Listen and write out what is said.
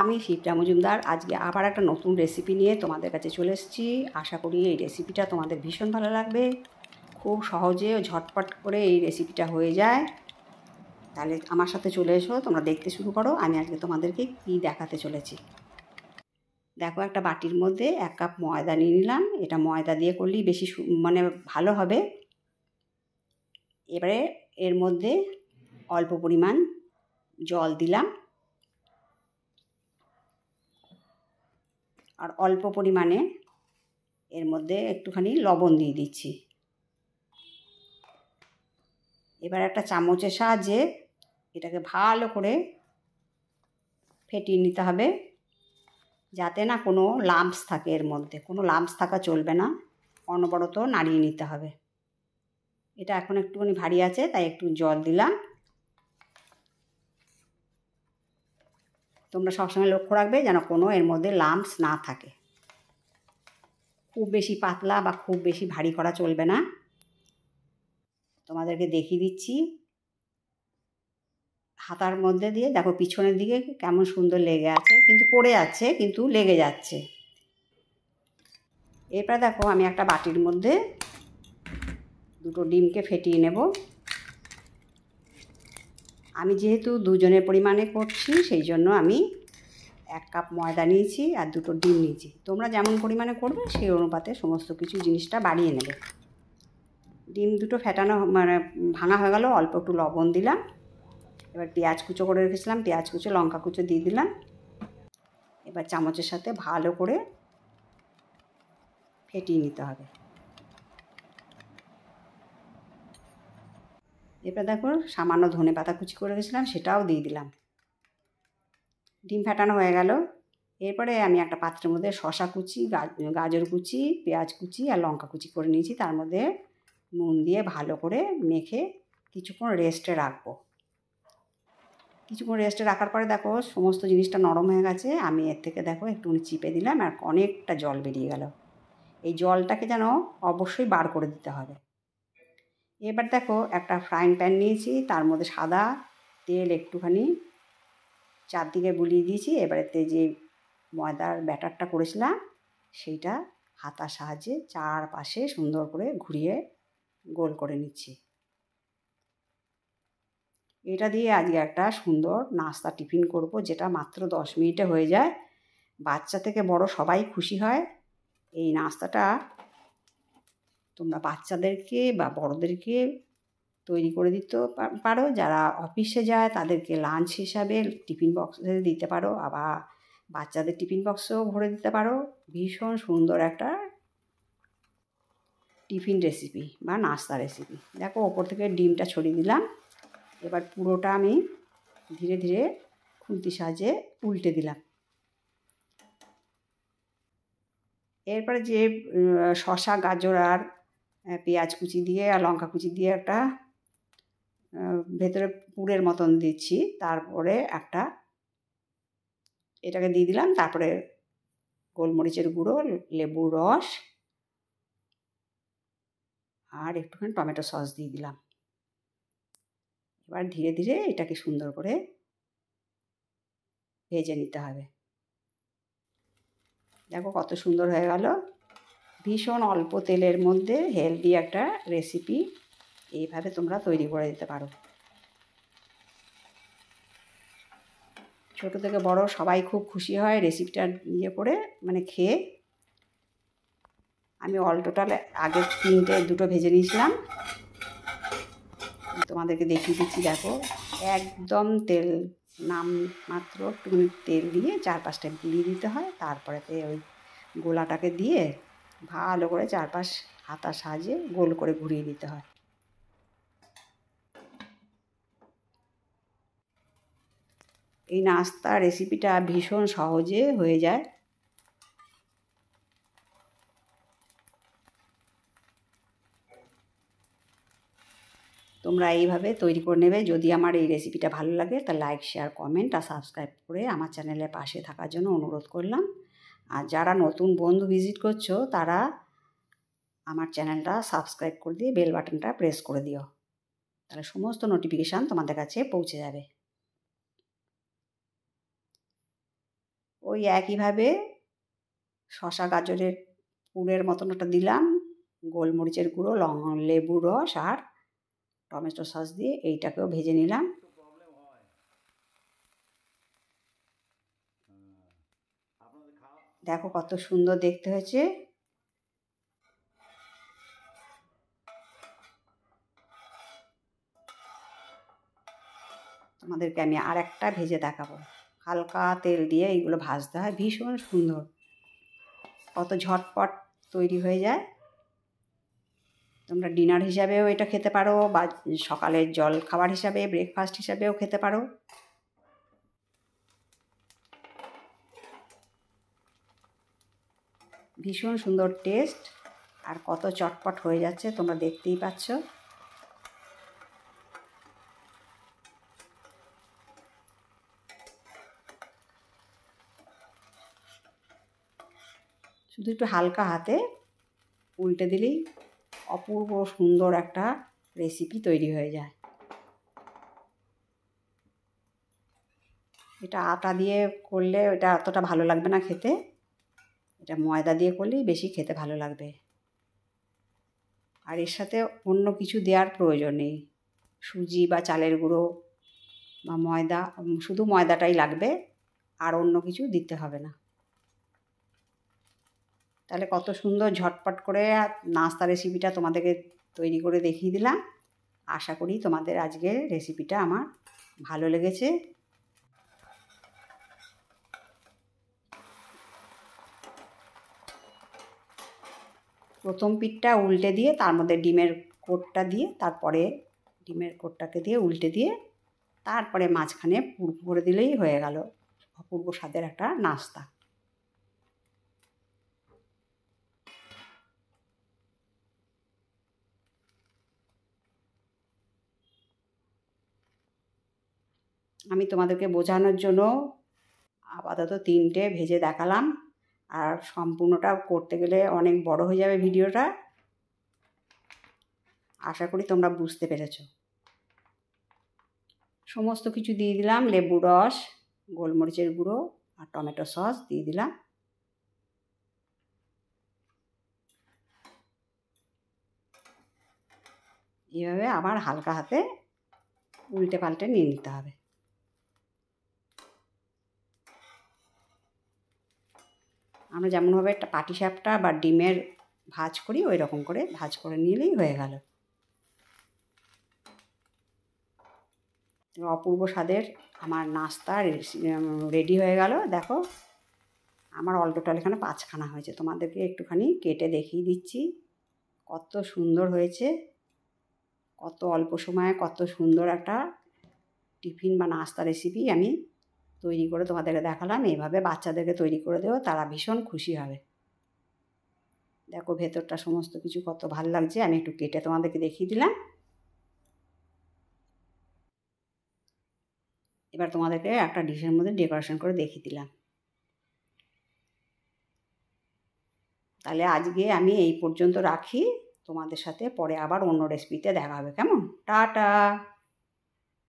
আমি শিপ্রা মজুমদার আজকে আবার একটা নতুন রেসিপি নিয়ে তোমাদের কাছে চলে এসেছি। আশা করি এই রেসিপিটা তোমাদের ভীষণ ভালো লাগবে। খুব সহজে ও ঝটপট করে এই রেসিপিটা হয়ে যায়। তাহলে আমার সাথে চলে এসো, তোমরা দেখতে শুরু করো। আমি আজকে তোমাদেরকে কী দেখাতে চলেছি। দেখো, একটা বাটির মধ্যে 1 কাপ ময়দা নিয়ে নিলাম। এটা ময়দা দিয়ে করলেই বেশি ভালো হবে। এবারে এর মধ্যে অল্প পরিমাণ জল দিলাম, আর অল্প পরিমাণে এর মধ্যে একটুখানি লবণ দিয়ে দিচ্ছি। এবার একটা চামচের সাহায্যে এটাকে ভালো করে ফেটিয়ে নিতে হবে, যাতে না কোনো লাম্পস থাকে। এর মধ্যে কোনো লাম্পস থাকা চলবে না, অনবরত নাড়িয়ে নিতে হবে। এটা এখন একটুখানি ভারী আছে, তাই একটু জল দিলাম। তোমরা সবসময় লক্ষ্য রাখবে যেন কোনো এর মধ্যে লাম্পস না থাকে। খুব বেশি পাতলা বা খুব বেশি ভারী করা চলবে না। তোমাদেরকে দেখিয়ে দিচ্ছি। হাতার মধ্যে দিয়ে দেখো পিছনের দিকে কেমন সুন্দর লেগে আছে, কিন্তু পড়ে যাচ্ছে, কিন্তু লেগে যাচ্ছে। এরপর দেখো, আমি একটা বাটির মধ্যে 2টো ডিমকে ফেটিয়ে নেব। আমি যেহেতু 2 জনের পরিমাণে করছি, সেই জন্য আমি 1 কাপ ময়দা নিয়েছি আর 2টো ডিম নিয়েছি। তোমরা যেমন পরিমাণে করবে সেই অনুপাতে সমস্ত কিছু জিনিসটা বাড়িয়ে নেবে। ডিম 2টো ফেটানো ভাঙা হয়ে গেল। অল্প একটু লবণ দিলাম। এবার পেঁয়াজ কুচো করে রেখেছিলাম, পেঁয়াজ কুচো লঙ্কা কুচো দিয়ে দিলাম। এবার চামচের সাথে ভালো করে ফেটিয়ে নিতে হবে। এবার দেখো, সামান্য ধনেপাতা কুচি করে রেখেছিলাম, সেটাও দিয়ে দিলাম। ডিম ফেটানো হয়ে গেল। এরপরে আমি একটা পাত্রের মধ্যে শসা কুচি, গাজর কুচি, পেঁয়াজ কুচি আর লঙ্কা কুচি করে নিয়েছি। তার মধ্যে নুন দিয়ে ভালো করে মেখে কিছুক্ষণ রেস্টে রাখবো। কিছুক্ষণ রেস্টে রাখার পরে দেখো সমস্ত জিনিসটা নরম হয়ে গেছে। আমি এর থেকে দেখো একটুখানি চিপে দিলাম, আর অনেকটা জল বেরিয়ে গেল। এই জলটাকে যেন অবশ্যই বার করে দিতে হবে। এবার দেখো, একটা ফ্রাইং প্যান নিয়েছি, তার মধ্যে সাদা তেল একটুখানি চারদিকে বুলিয়ে দিয়েছি। এবারেতে যে ময়দার ব্যাটারটা করেছিলাম, সেইটা হাতার সাহায্যে চারপাশে সুন্দর করে ঘুরিয়ে গোল করে নিচ্ছি। এটা দিয়ে আজকে একটা সুন্দর নাস্তা টিফিন করব, যেটা মাত্র 10 মিনিটে হয়ে যায়। বাচ্চা থেকে বড় সবাই খুশি হয়। এই নাস্তাটা তোমরা বাচ্চাদেরকে বা বড়দেরকে তৈরি করে দিতে পারো। যারা অফিসে যায় তাদেরকে লাঞ্চ হিসাবে টিফিন বক্সে দিতে পারো, আবার বাচ্চাদের টিফিন বক্সেও ভরে দিতে পারো। ভীষণ সুন্দর একটা টিফিন রেসিপি বা নাস্তা রেসিপি। দেখো, ওপর থেকে ডিমটা ছড়িয়ে দিলাম। এবার পুরোটা আমি ধীরে ধীরে খুন্তির সাহায্যে উল্টে দিলাম। এরপরে যে শসা, গাজর আর পেঁয়াজ কুচি দিয়ে আর লঙ্কা কুচি দিয়ে একটা ভেতরে পুরের মতন দিচ্ছি, তারপরে একটা এটাকে দিয়ে দিলাম। তারপরে গোলমরিচের গুঁড়ো, লেবুর রস আর একটুখানি টমেটো সস দিয়ে দিলাম। এবার ধীরে ধীরে এটাকে সুন্দর করে ভেজে নিতে হবে। দেখো কত সুন্দর হয়ে গেল। ভীষণ অল্প তেলের মধ্যে হেলদি একটা রেসিপি। এইভাবে তোমরা তৈরি করে দিতে পারো। ছোট থেকে বড় সবাই খুব খুশি হয় রেসিপিটা করে, খেয়ে। আমি অল টোটাল আগে 2টো ভেজে নিয়েছিলাম। তোমাদেরকে দেখিয়ে দিচ্ছি। দেখো, একদম তেল মাত্র একটুখানি তেল দিয়ে 4-5টা বুলিয়ে দিতে হয়। তারপরেতে ওই গোলাটাকে দিয়ে ভালো করে চারপাশ হাতার সাহায্যে গোল করে ঘুরিয়ে দিতে হয়। এই নাস্তা রেসিপিটা ভীষণ সহজে হয়ে যায়। তোমরা এইভাবে তৈরি করে নেবে। যদি আমার এই রেসিপিটা ভালো লাগে তা লাইক, শেয়ার, কমেন্ট আর সাবস্ক্রাইব করে আমার চ্যানেলের পাশে থাকার জন্য অনুরোধ করলাম। আর যারা নতুন বন্ধু ভিজিট করছো, তারা আমার চ্যানেলটা সাবস্ক্রাইব করে দিয়ে বেল বাটনটা প্রেস করে দিও। তাহলে সমস্ত নোটিফিকেশান তোমাদের কাছে পৌঁছে যাবে। ওই একইভাবে শসা গাজরের পুরের মতন ওটা দিলাম, গোলমরিচের গুঁড়ো, লেবুর রস আর টমেটো সস দিয়ে এইটাকেও ভেজে নিলাম। দেখো কত সুন্দর দেখতে হয়েছে। তোমাদেরকে আমি আর একটা ভেজে দেখাবো। হালকা তেল দিয়ে এইগুলো ভাজতে হয়, ভীষণ সুন্দর, কত ঝটপট তৈরি হয়ে যায়। তোমরা ডিনার হিসাবেও এটা খেতে পারো বা সকালের জল খাবার হিসাবে, ব্রেকফাস্ট হিসাবেও খেতে পারো। ভীষণ সুন্দর টেস্ট আর কত চটপট হয়ে যাচ্ছে তোমরা দেখতেই পাচ্ছ। শুধু একটু হালকা হাতে উল্টে দিলেই অপূর্ব সুন্দর একটা রেসিপি তৈরি হয়ে যায়। এটা আটা দিয়ে করলে ওটা অতটা ভালো লাগবে না খেতে, এটা ময়দা দিয়ে করলেই বেশি খেতে ভালো লাগবে। আর এর সাথে অন্য কিছু দেওয়ার প্রয়োজন নেই, সুজি বা চালের গুঁড়ো বা ময়দা, শুধু ময়দাটাই লাগবে, আর অন্য কিছু দিতে হবে না। তাহলে কত সুন্দর ঝটপট করে নাস্তা রেসিপিটা তোমাদেরকে তৈরি করে দেখিয়ে দিলাম। আশা করি তোমাদের আজকের রেসিপিটা আমার ভালো লেগেছে। প্রথম পিঠটা উল্টে দিয়ে তার মধ্যে ডিমের কোটটা দিয়ে, তারপরে ডিমের কোটটাকে দিয়ে উল্টে দিয়ে তারপরে মাঝখানে পুর করে দিলেই হয়ে গেল অপূর্ব স্বাদের একটা নাস্তা। আমি তোমাদেরকে বোঝানোর জন্য আপাতত 3টে ভেজে দেখালাম, আর সম্পূর্ণটা করতে গেলে অনেক বড় হয়ে যাবে ভিডিওটা। আশা করি তোমরা বুঝতে পেরেছ। সমস্ত কিছু দিয়ে দিলাম, লেবু রস, গোলমরিচের গুঁড়ো আর টমেটো সস দিয়ে দিলাম। এইভাবে আবার হালকা হাতে উল্টে পাল্টে নিয়ে নিতে হবে। আমরা যেমনভাবে একটা পাটিসাপটা বা ডিমের ভাজ করি ওই রকম করে ভাজ করে নিলেই হয়ে গেল। অপূর্ব স্বাদের আমার নাস্তা রেডি হয়ে গেল। দেখো আমার অল টোটাল এখানে 5খানা হয়েছে, তোমাদেরকে একটুখানি কেটে দেখিয়ে দিচ্ছি কত সুন্দর হয়েছে। কত অল্প সময়ে কত সুন্দর একটা টিফিন বা নাস্তা রেসিপি আমি তৈরি করে তোমাদেরকে দেখালাম। এইভাবে বাচ্চাদেরকে তৈরি করে দেবো, তারা ভীষণ খুশি হবে। দেখো ভেতরটা সমস্ত কিছু কত ভালো লাগছে, আমি একটু কেটে তোমাদেরকে দেখিয়ে দিলাম। এবার তোমাদেরকে একটা ডিশের মধ্যে ডেকোরেশন করে দেখিয়ে দিলাম। তাহলে আজকে আমি এই পর্যন্ত রাখি, তোমাদের সাথে পরে আবার অন্য রেসিপিতে দেখা হবে। কেমন? টাটা।